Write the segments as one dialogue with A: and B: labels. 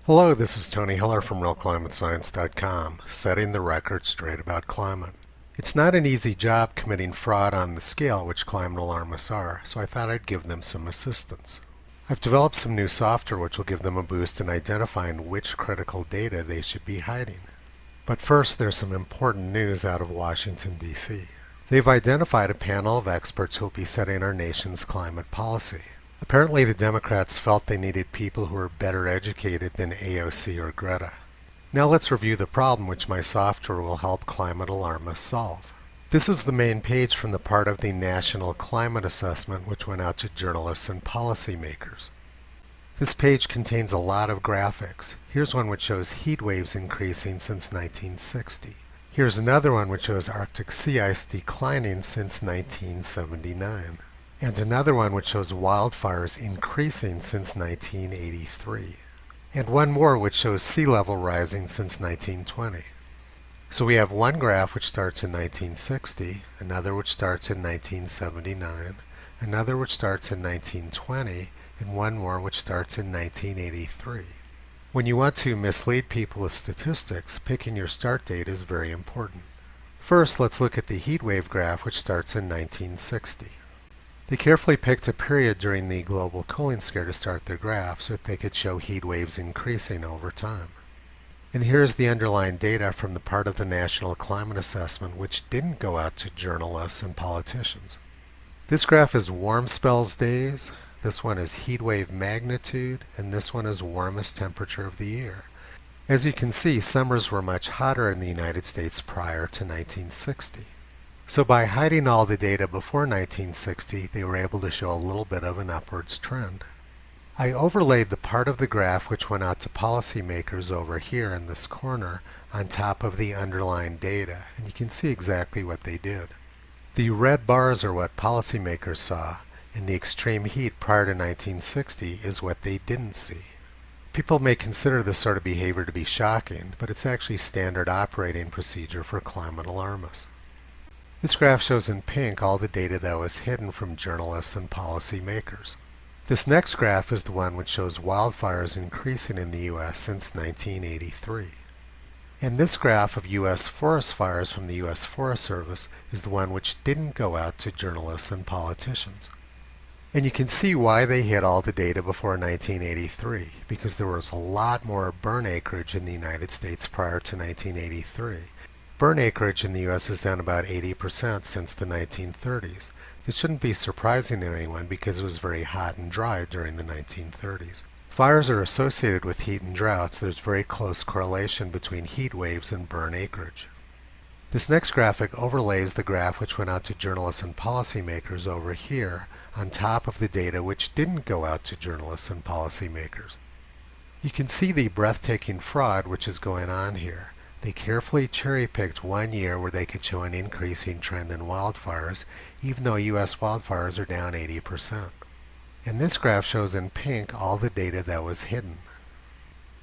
A: Hello, this is Tony Hiller from RealClimateScience.com, setting the record straight about climate. It's not an easy job committing fraud on the scale which climate alarmists are, so I thought I'd give them some assistance. I've developed some new software which will give them a boost in identifying which critical data they should be hiding. But first, there's some important news out of Washington, D.C. They've identified a panel of experts who will be setting our nation's climate policy. Apparently, the Democrats felt they needed people who were better educated than AOC or Greta. Now let's review the problem which my software will help climate alarmists solve. This is the main page from the part of the National Climate Assessment which went out to journalists and policymakers. This page contains a lot of graphics. Here's one which shows heat waves increasing since 1960. Here's another one which shows Arctic sea ice declining since 1979. And another one which shows wildfires increasing since 1983. And one more which shows sea level rising since 1920. So we have one graph which starts in 1960, another which starts in 1979, another which starts in 1920, and one more which starts in 1983. When you want to mislead people with statistics, picking your start date is very important. First, let's look at the heat wave graph which starts in 1960. They carefully picked a period during the global cooling scare to start their graph so that they could show heat waves increasing over time. And here's the underlying data from the part of the National Climate Assessment which didn't go out to journalists and politicians. This graph is warm spells days, this one is heat wave magnitude, and this one is warmest temperature of the year. As you can see, summers were much hotter in the United States prior to 1960. So by hiding all the data before 1960, they were able to show a little bit of an upwards trend. I overlaid the part of the graph which went out to policymakers over here in this corner on top of the underlying data, and you can see exactly what they did. The red bars are what policymakers saw, and the extreme heat prior to 1960 is what they didn't see. People may consider this sort of behavior to be shocking, but it's actually standard operating procedure for climate alarmists. This graph shows in pink all the data that was hidden from journalists and policymakers. This next graph is the one which shows wildfires increasing in the U.S. since 1983. And this graph of U.S. forest fires from the U.S. Forest Service is the one which didn't go out to journalists and politicians. And you can see why they hid all the data before 1983, because there was a lot more burn acreage in the United States prior to 1983. Burn acreage in the U.S. is down about 80% since the 1930s. This shouldn't be surprising to anyone because it was very hot and dry during the 1930s. Fires are associated with heat and droughts. There's very close correlation between heat waves and burn acreage. This next graphic overlays the graph which went out to journalists and policymakers over here on top of the data which didn't go out to journalists and policymakers. You can see the breathtaking fraud which is going on here. They carefully cherry-picked one year where they could show an increasing trend in wildfires, even though U.S. wildfires are down 80%. And this graph shows in pink all the data that was hidden.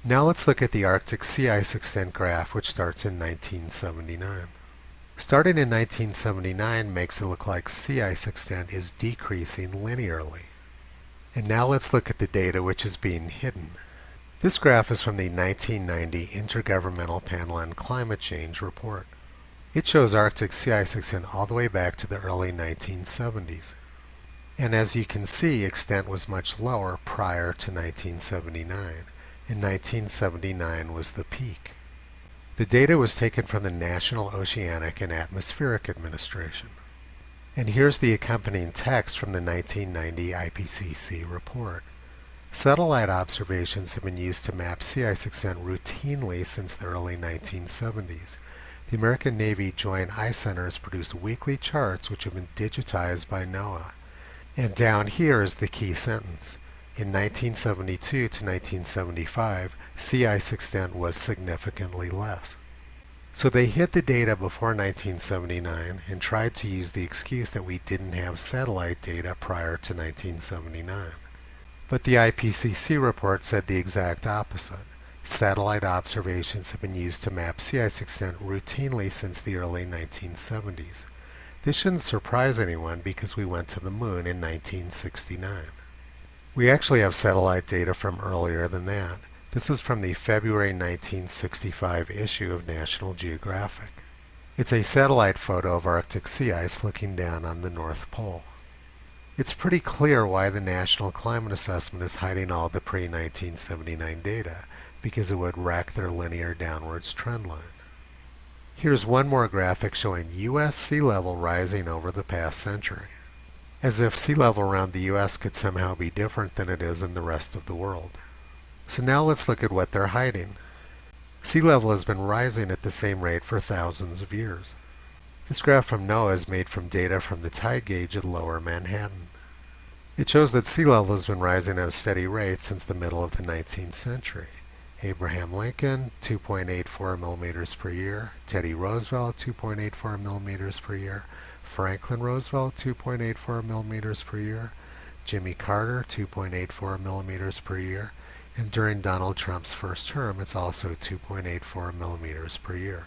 A: Now let's look at the Arctic sea ice extent graph, which starts in 1979. Starting in 1979 makes it look like sea ice extent is decreasing linearly. And now let's look at the data which is being hidden. This graph is from the 1990 Intergovernmental Panel on Climate Change report. It shows Arctic sea ice extent all the way back to the early 1970s. And as you can see, extent was much lower prior to 1979. And 1979 was the peak. The data was taken from the National Oceanic and Atmospheric Administration. And here's the accompanying text from the 1990 IPCC report. Satellite observations have been used to map sea ice extent routinely since the early 1970s. The American Navy Joint Ice Center has produced weekly charts which have been digitized by NOAA. And down here is the key sentence. In 1972 to 1975, sea ice extent was significantly less. So they hid the data before 1979 and tried to use the excuse that we didn't have satellite data prior to 1979. But the IPCC report said the exact opposite. Satellite observations have been used to map sea ice extent routinely since the early 1970s. This shouldn't surprise anyone because we went to the moon in 1969. We actually have satellite data from earlier than that. This is from the February 1965 issue of National Geographic. It's a satellite photo of Arctic sea ice looking down on the North Pole. It's pretty clear why the National Climate Assessment is hiding all the pre-1979 data, because it would wreck their linear downwards trend line. Here's one more graphic showing U.S. sea level rising over the past century, as if sea level around the U.S. could somehow be different than it is in the rest of the world. So now let's look at what they're hiding. Sea level has been rising at the same rate for thousands of years. This graph from NOAA is made from data from the tide gauge at Lower Manhattan. It shows that sea level has been rising at a steady rate since the middle of the 19th century. Abraham Lincoln, 2.84 millimeters per year. Teddy Roosevelt, 2.84 millimeters per year. Franklin Roosevelt, 2.84 millimeters per year. Jimmy Carter, 2.84 millimeters per year. And during Donald Trump's first term, it's also 2.84 millimeters per year.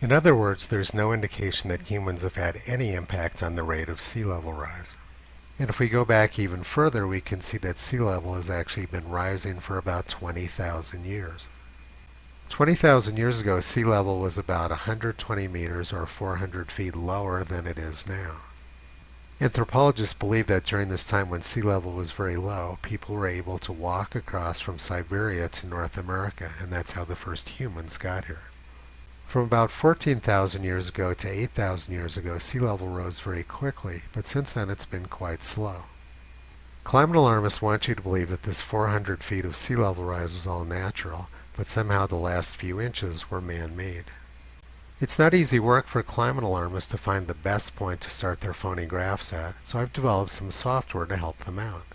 A: In other words, there's no indication that humans have had any impact on the rate of sea level rise. And if we go back even further, we can see that sea level has actually been rising for about 20,000 years. 20,000 years ago, sea level was about 120 meters or 400 feet lower than it is now. Anthropologists believe that during this time when sea level was very low, people were able to walk across from Siberia to North America, and that's how the first humans got here. From about 14,000 years ago to 8,000 years ago, sea level rose very quickly, but since then it's been quite slow. Climate alarmists want you to believe that this 400 feet of sea level rise was all natural, but somehow the last few inches were man-made. It's not easy work for climate alarmists to find the best point to start their phony graphs at, so I've developed some software to help them out.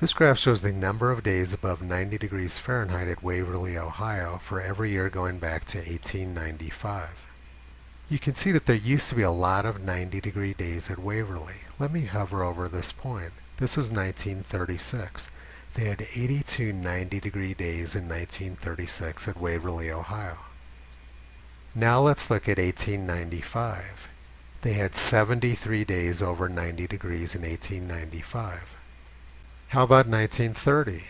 A: This graph shows the number of days above 90 degrees Fahrenheit at Waverly, Ohio for every year going back to 1895. You can see that there used to be a lot of 90-degree days at Waverly. Let me hover over this point. This is 1936. They had 82 90-degree days in 1936 at Waverly, Ohio. Now let's look at 1895. They had 73 days over 90 degrees in 1895. How about 1930?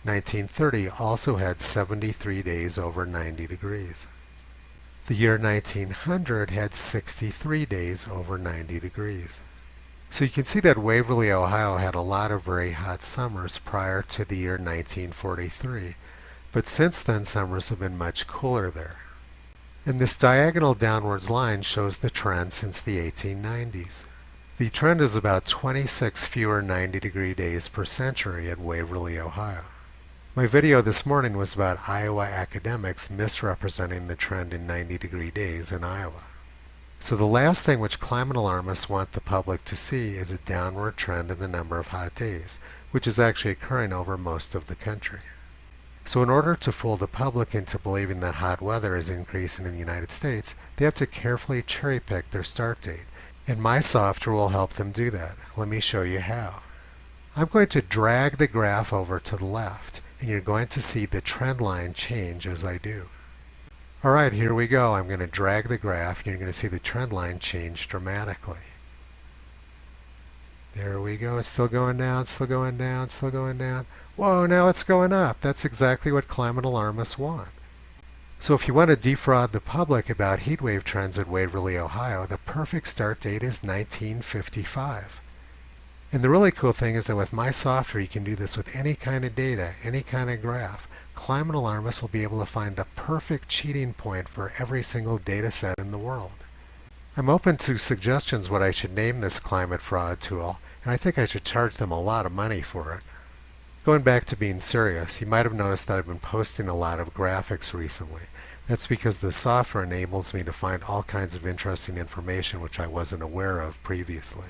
A: 1930 also had 73 days over 90 degrees. The year 1900 had 63 days over 90 degrees. So you can see that Waverly, Ohio had a lot of very hot summers prior to the year 1943, but since then summers have been much cooler there. And this diagonal downwards line shows the trend since the 1890s. The trend is about 26 fewer 90-degree days per century at Waverly, Ohio. My video this morning was about Iowa academics misrepresenting the trend in 90-degree days in Iowa. So the last thing which climate alarmists want the public to see is a downward trend in the number of hot days, which is actually occurring over most of the country. So in order to fool the public into believing that hot weather is increasing in the United States, they have to carefully cherry-pick their start date. And my software will help them do that. Let me show you how. I'm going to drag the graph over to the left, and you're going to see the trend line change as I do. Alright, here we go. I'm going to drag the graph, and you're going to see the trend line change dramatically. There we go. It's still going down, still going down, still going down. Whoa, now it's going up. That's exactly what climate alarmists want. So if you want to defraud the public about heatwave trends at Waverly, Ohio, the perfect start date is 1955. And the really cool thing is that with my software, you can do this with any kind of data, any kind of graph. Climate alarmists will be able to find the perfect cheating point for every single data set in the world. I'm open to suggestions what I should name this climate fraud tool, and I think I should charge them a lot of money for it. Going back to being serious, you might have noticed that I've been posting a lot of graphics recently. That's because the software enables me to find all kinds of interesting information which I wasn't aware of previously.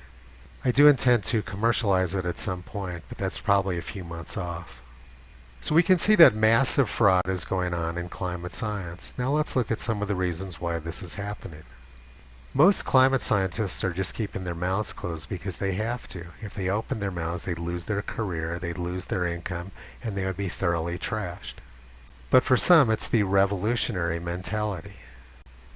A: I do intend to commercialize it at some point, but that's probably a few months off. So we can see that massive fraud is going on in climate science. Now let's look at some of the reasons why this is happening. Most climate scientists are just keeping their mouths closed because they have to. If they open their mouths, they'd lose their career, they'd lose their income, and they would be thoroughly trashed. But for some, it's the revolutionary mentality.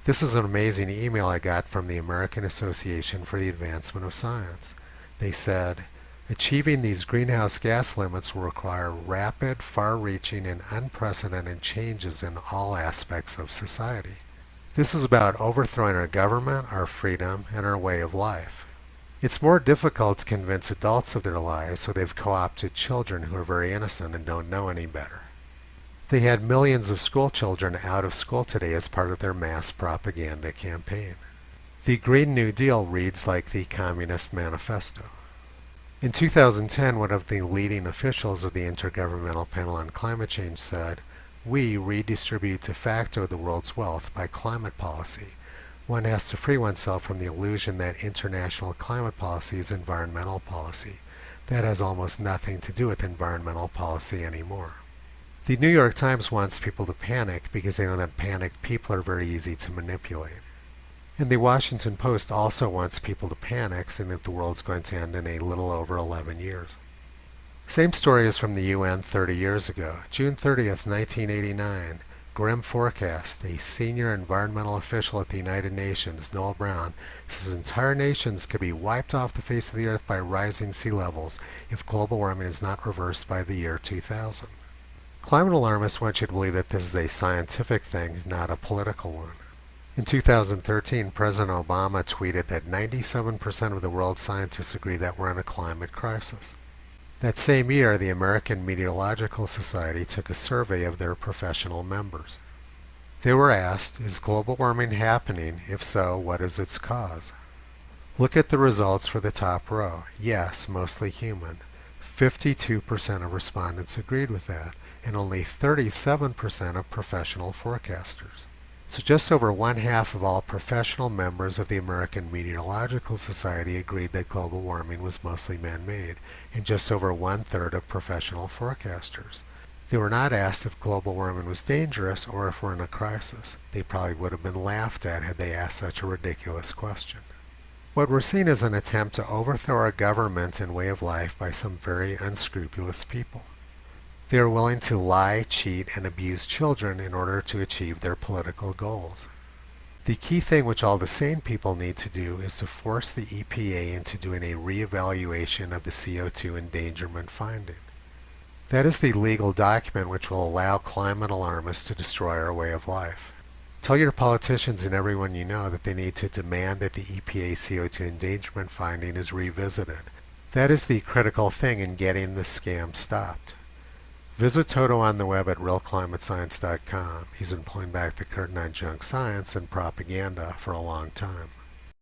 A: This is an amazing email I got from the American Association for the Advancement of Science. They said, Achieving these greenhouse gas limits will require rapid, far-reaching, and unprecedented changes in all aspects of society. This is about overthrowing our government, our freedom, and our way of life. It's more difficult to convince adults of their lies, so they've co-opted children who are very innocent and don't know any better. They had millions of school children out of school today as part of their mass propaganda campaign. The Green New Deal reads like the Communist Manifesto. In 2010, one of the leading officials of the Intergovernmental Panel on Climate Change said, "We redistribute de facto the world's wealth by climate policy. One has to free oneself from the illusion that international climate policy is environmental policy. That has almost nothing to do with environmental policy anymore." The New York Times wants people to panic because they know that panicked people are very easy to manipulate. And the Washington Post also wants people to panic, saying that the world's going to end in a little over 11 years. Same story is from the UN 30 years ago. June 30th, 1989. Grim forecast. A senior environmental official at the United Nations, Noel Brown, says entire nations could be wiped off the face of the earth by rising sea levels if global warming is not reversed by the year 2000. Climate alarmists want you to believe that this is a scientific thing, not a political one. In 2013, President Obama tweeted that 97% of the world's scientists agree that we're in a climate crisis. That same year, the American Meteorological Society took a survey of their professional members. They were asked, is global warming happening? If so, what is its cause? Look at the results for the top row. Yes, mostly human. 52% of respondents agreed with that, and only 37% of professional forecasters. So just over one-half of all professional members of the American Meteorological Society agreed that global warming was mostly man-made, and just over one-third of professional forecasters. They were not asked if global warming was dangerous or if we're in a crisis. They probably would have been laughed at had they asked such a ridiculous question. What we're seeing is an attempt to overthrow our government and way of life by some very unscrupulous people. They are willing to lie, cheat, and abuse children in order to achieve their political goals. The key thing which all the sane people need to do is to force the EPA into doing a reevaluation of the CO2 endangerment finding. That is the legal document which will allow climate alarmists to destroy our way of life. Tell your politicians and everyone you know that they need to demand that the EPA CO2 endangerment finding is revisited. That is the critical thing in getting the scam stopped. Visit Toto on the web at realclimatescience.com. He's been pulling back the curtain on junk science and propaganda for a long time.